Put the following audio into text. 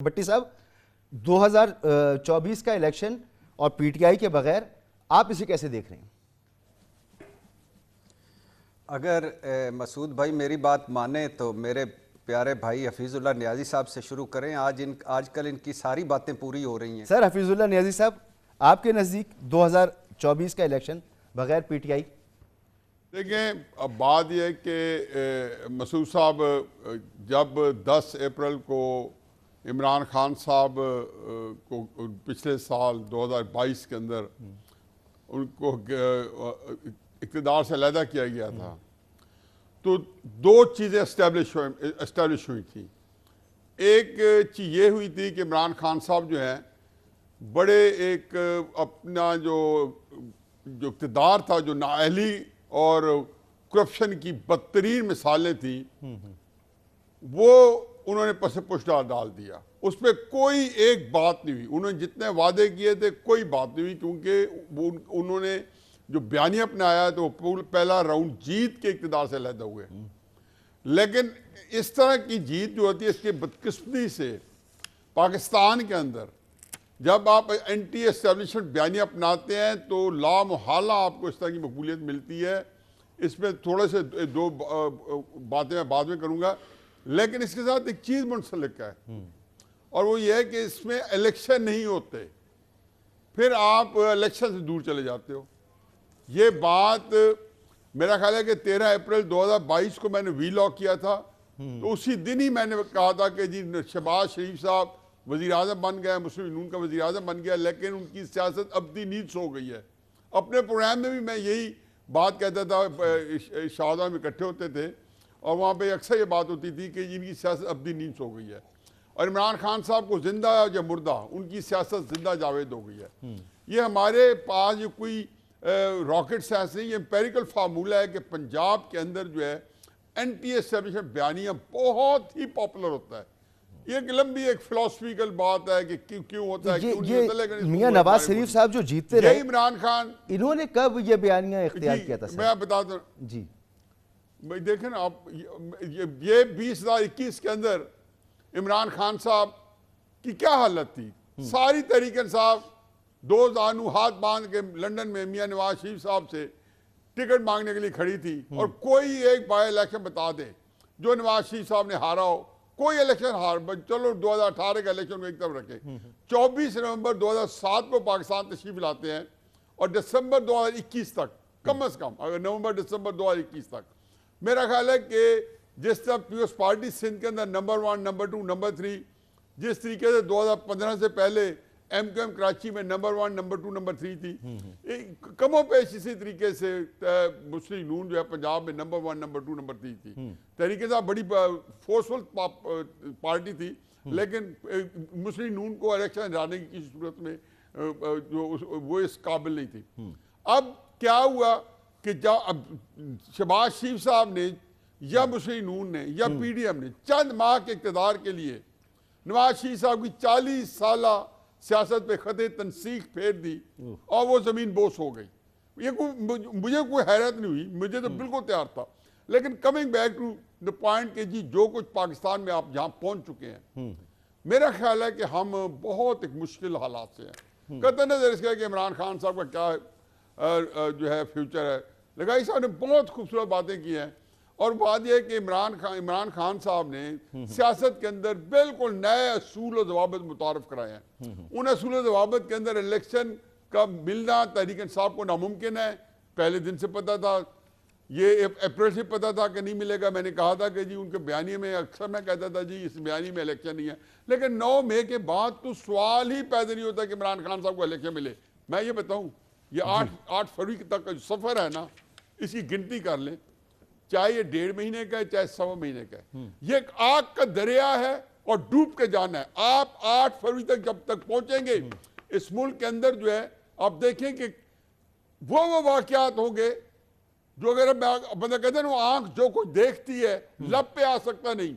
भट्टी साहब, 2024 का इलेक्शन और पीटीआई के बगैर आप इसे कैसे देख रहे हैं? अगर मसूद भाई मेरी बात माने तो मेरे प्यारे भाई हफीजुल्लाह नियाजी साहब से शुरू करें। आजकल इनकी सारी बातें पूरी हो रही हैं। सर हफीजुल्लाह नियाजी साहब, आपके नज़दीक 2024 का इलेक्शन बगैर पीटीआई? देखें, अब बात यह है कि मसूद साहब जब 10 अप्रैल को इमरान खान साहब को पिछले साल 2022 के अंदर उनको इक़्तिदार से अलहदा किया गया था, तो दो चीज़ें एस्टेब्लिश हुई थी। एक चीज़ ये हुई थी कि इमरान खान साहब जो हैं बड़े एक अपना जो इक़्तिदार था, जो नाअहली और करप्शन की बदतरीन मिसालें थी, वो उन्होंने पसे पुष्टा डाल दिया। उस पर कोई एक बात नहीं हुई। उन्होंने जितने वादे किए थे कोई बात नहीं हुई, क्योंकि उन्होंने जो बयानिया अपनाया तो पहला राउंड जीत के इक़्तिदार से अलहदा हुए। लेकिन इस तरह की जीत जो होती है, इसके बदकिस्मती से पाकिस्तान के अंदर जब आप एंटी एस्टेब्लिशमेंट बयानिया अपनाते हैं तो लामहला आपको इस तरह की मकबूलियत मिलती है। इसमें थोड़े से दो बातें मैं बाद में करूँगा, लेकिन इसके साथ एक चीज़ मुंसलिक है, और वो ये है कि इसमें इलेक्शन नहीं होते, फिर आप इलेक्शन से दूर चले जाते हो। ये बात मेरा ख्याल है कि 13 अप्रैल 2022 को मैंने वीलॉग किया था, तो उसी दिन ही मैंने कहा था कि जी शहबाज शरीफ साहब वज़ीर आज़म बन गए, मुस्लिम यूनियन का वज़ीर आज़म बन गया, लेकिन उनकी सियासत अब्दी नींद सो गई है। अपने प्रोग्राम में भी मैं यही बात कहता था, शाहजहां में इकट्ठे होते थे और वहाँ पे अक्सर ये बात होती थी कि इनकी सियासत अब्दी नींद सो गई है, और इमरान खान साहब को जिंदा या मुर्दा, उनकी सियासत जिंदा जावेद हो गई है। ये हमारे पास ये कोई रॉकेट साइंस नहीं, ये एम्पेरिकल फार्मूला है कि पंजाब के अंदर जो है एंटी एस्टेब्लिशमेंट बयानिया बहुत ही पॉपुलर होता है। ये एक लंबी एक फिलोसफिकल बात है कि क्यों होता है, क्यों नहीं होता, लेकिन मियां नवाज शरीफ साहब जो जीतते रहे, इमरान खान, इन्होंने कब ये बयानिया इख्तियार किया था? मैं बताता हूँ जी भाई, देखें ना आप, ये 2021 के अंदर इमरान खान साहब की क्या हालत थी। सारी तहरीक इंसाफ 2009 हाथ बांध के लंदन में मियां नवाज शरीफ साहब से टिकट मांगने के लिए खड़ी थी, और कोई एक बाय इलेक्शन बता दे जो नवाज शरीफ साहब ने हारा हो। कोई इलेक्शन चलो 2018 का इलेक्शन को एक तरफ रखे, 24 नवंबर 2007 को पाकिस्तान तशरीफ लाते हैं, और दिसंबर 2021 तक, कम अज कम अगर नवंबर दिसंबर 2021 तक, मेरा ख्याल है कि जिस तरह पीपल्स पार्टी सिंध के अंदर नंबर 1, नंबर 2, नंबर 3, जिस तरीके से 2015 से पहले MQM कराची में नंबर 1, नंबर 2, नंबर 3 थी, कमो पेश इसी तरीके से मुस्लिम यूनियन जो है पंजाब में नंबर 1, नंबर 2, नंबर 3 थी। तरीके से बड़ी फोर्सफुल पार्टी थी, लेकिन मुस्लिम यूनियन को इलेक्शन हराने की सूरत में जो वो इस काबिल नहीं थी। अब क्या हुआ कि जब शहबाज शरीफ साहब ने या मुस्लिम यूनियन ने या PDM ने चंद माह के इक़्तिदार के लिए नवाज शरीफ साहब की 40 साल सियासत पे खते तनसीख फेर दी और वो जमीन बोस हो गई। ये मुझे कोई हैरत नहीं हुई, मुझे तो बिल्कुल तैयार था। लेकिन coming back to the point कि जी जो कुछ पाकिस्तान में आप जहाँ पहुँच चुके हैं, मेरा ख्याल है कि हम बहुत एक मुश्किल हालात से हैं। कतई नजर इसका कि इमरान खान साहब का क्या जो है फ्यूचर है। लगाई साहब ने बहुत खूबसूरत बातें की हैं, और बात यह है कि इमरान खान साहब ने सियासत के अंदर बिल्कुल नए असूल और जवाबत मुतारफ कराए हैं। उन असूल और जवाबत के अंदर इलेक्शन का मिलना तहरीक इंसाफ को नामुमकिन है। पहले दिन से पता था, ये अप्रैल से पता था कि नहीं मिलेगा। मैंने कहा था कि जी उनके बयानी में अक्सर मैं कहता था जी इस बयानी में इलेक्शन नहीं है, लेकिन 9 मई के बाद तो सवाल ही पैदा नहीं होता कि इमरान खान साहब को इलेक्शन मिले। मैं ये बताऊँ, ये 8 फरवरी तक का जो सफ़र है ना, इसकी गिनती कर लें, चाहे ये 1.5 महीने का है चाहे 1.25 महीने का है, ये एक आग का दरिया है और डूब के जाना है। आप 8 फरवरी तक जब तक पहुंचेंगे इस मुल्क के अंदर जो है, आप देखें कि वो वाकयात होंगे जो अगर बंदा कहते हैं ना, आंख जो कुछ देखती है लब पे आ सकता नहीं,